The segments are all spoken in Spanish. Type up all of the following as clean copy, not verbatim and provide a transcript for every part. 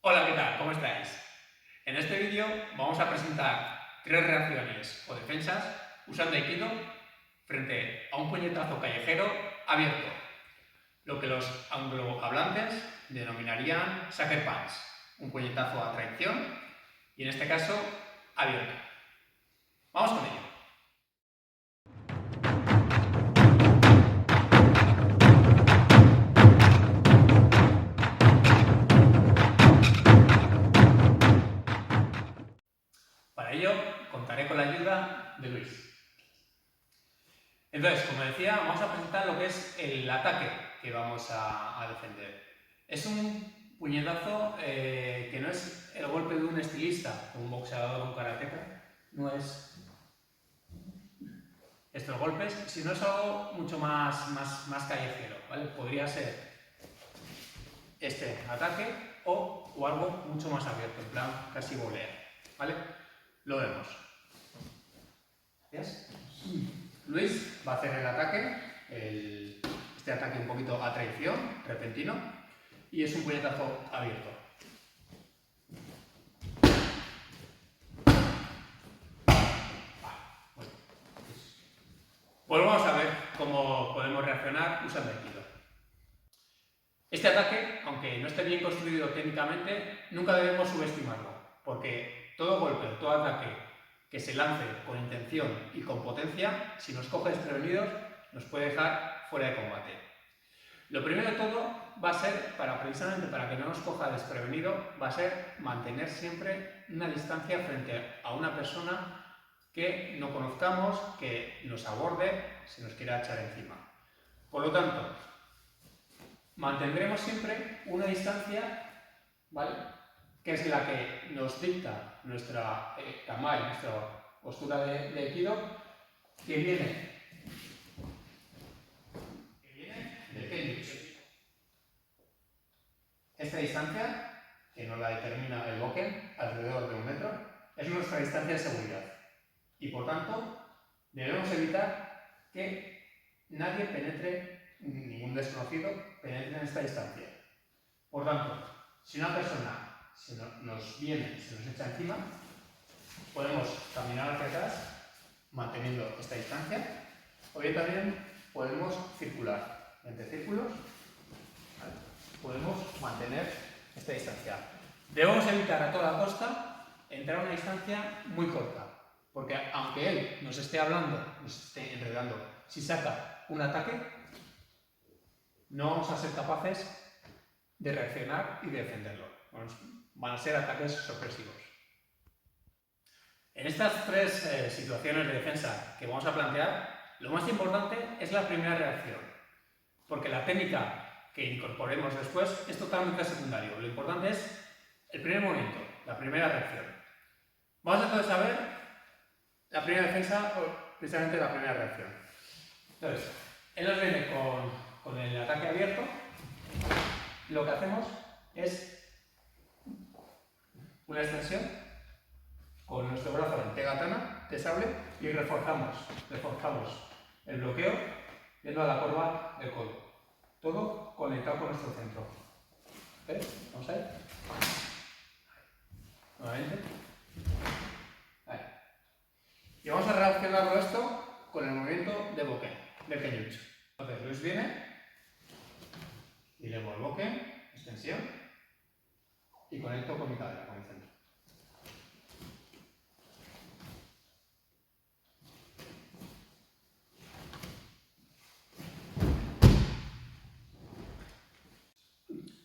Hola, ¿qué tal? ¿Cómo estáis? En este vídeo vamos a presentar 3 reacciones o defensas usando Aikido frente a un puñetazo callejero abierto, lo que los anglohablantes denominarían sucker punch, un puñetazo a traición y en este caso abierto. Vamos con ello. Para ello contaré con la ayuda de Luis. Entonces, como decía, vamos a presentar lo que es el ataque que vamos a defender. Es un puñetazo que no es el golpe de un estilista, un boxeador o un karateca, no es estos golpes, sino es algo mucho más callejero, ¿vale? Podría ser este ataque o algo mucho más abierto, en plan casi volea, ¿vale? Lo vemos. ¿Ves? Luis va a hacer el ataque, este ataque un poquito a traición, repentino, y es un puñetazo abierto. Pues vamos a ver cómo podemos reaccionar usando Aikido. Este ataque, aunque no esté bien construido técnicamente, nunca debemos subestimarlo, porque todo golpe o todo ataque que se lance con intención y con potencia, si nos coge desprevenidos, nos puede dejar fuera de combate. Lo primero de todo va a ser, precisamente para que no nos coja desprevenido, va a ser mantener siempre una distancia frente a una persona que no conozcamos, que nos aborde, se nos quiera echar encima. Por lo tanto, mantendremos siempre una distancia, ¿vale?, que es la que nos dicta nuestra kamae, nuestra postura de Aikido, que viene del Kenjutsu. Esta distancia, que nos la determina el Boken, alrededor de 1 metro, es nuestra distancia de seguridad. Y por tanto, debemos evitar que nadie penetre, ningún desconocido penetre en esta distancia. Por tanto, si una persona nos viene, se nos echa encima, podemos caminar hacia atrás manteniendo esta distancia, o bien también podemos circular entre círculos, ¿vale? Podemos mantener esta distancia. Debemos evitar a toda costa entrar a una distancia muy corta, porque aunque él nos esté hablando, nos esté enredando, si saca un ataque, no vamos a ser capaces de reaccionar y de defenderlo. Van a ser ataques sorpresivos. En estas 3 situaciones de defensa que vamos a plantear, lo más importante es la primera reacción, porque la técnica que incorporemos después es totalmente secundario. Lo importante es el primer momento, la primera reacción. Vamos entonces a ver la primera defensa, o precisamente la primera reacción. Entonces, él nos viene con el ataque abierto. Lo que hacemos es una extensión con nuestro brazo en tegatana, de sable, y reforzamos el bloqueo yendo a la curva del codo. Todo conectado con nuestro centro. ¿Ves? Vamos a ver. Nuevamente. Ahí. Y vamos a relacionarlo esto con el movimiento de Boken, del Kenjutsu. Entonces Luis viene y le vuelvo Boken, extensión, y conecto con mi cadera, con el centro.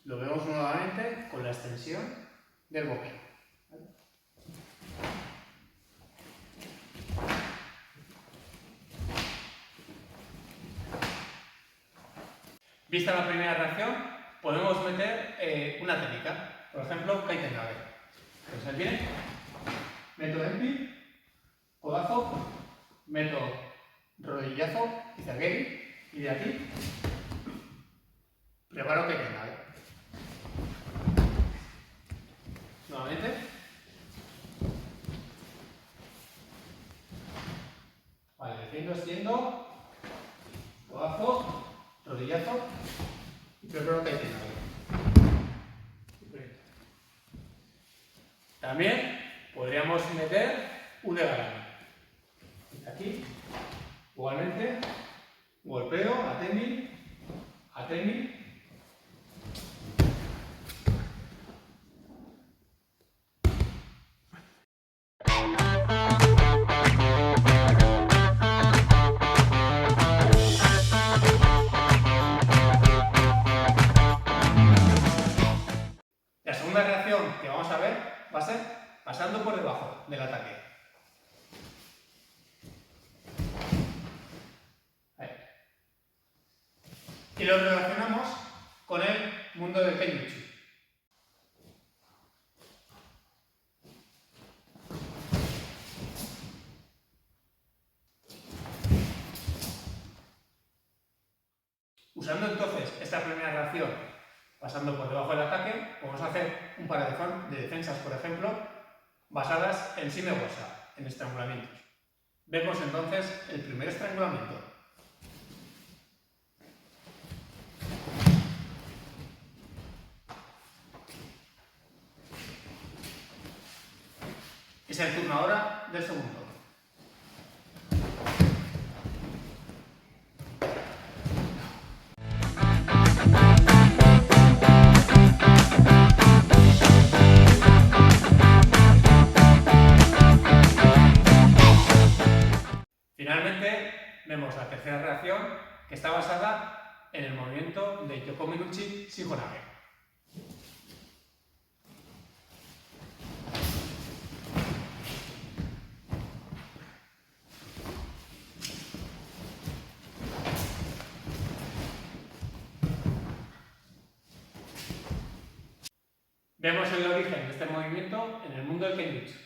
Lo vemos nuevamente con la extensión del Boken. Vista la primera reacción, podemos meter una técnica, por ejemplo, Kaitengabe. Entonces él viene, meto Enpi, codazo, meto rodillazo, Izageri, y de aquí preparo Kaitengabe. Nuevamente. Vale, defiendo, extiendo, codazo, rodillazo y preparo Kaitengabe. También podríamos meter un degarame. Aquí, igualmente, golpeo, atemi. La segunda reacción que vamos a ver va a ser pasando por debajo del ataque. Ahí. Y lo relacionamos con el mundo del Kenjutsu. Usando entonces esta primera reacción, pasando por debajo del ataque, podemos hacer un par de defensas, por ejemplo, basadas en Shimewasa, en estrangulamientos. Vemos entonces el primer estrangulamiento. Es el turno ahora del segundo. Finalmente, vemos la tercera reacción, que está basada en el movimiento de Yokominuchi Shihonage. Vemos el origen de este movimiento en el mundo del Kenjutsu.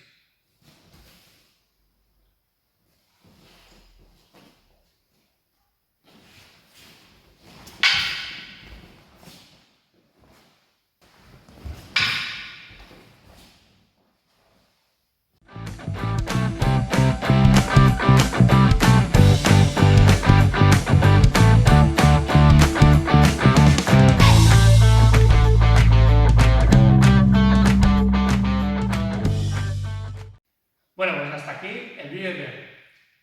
Bueno, pues hasta aquí el vídeo de hoy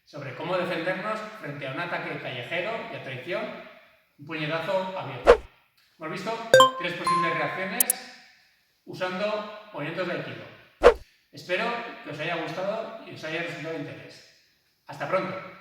sobre cómo defendernos frente a un ataque callejero y a traición, un puñetazo abierto. Hemos visto 3 posibles reacciones usando movimientos de Aikido. Espero que os haya gustado y os haya resultado de interés. ¡Hasta pronto!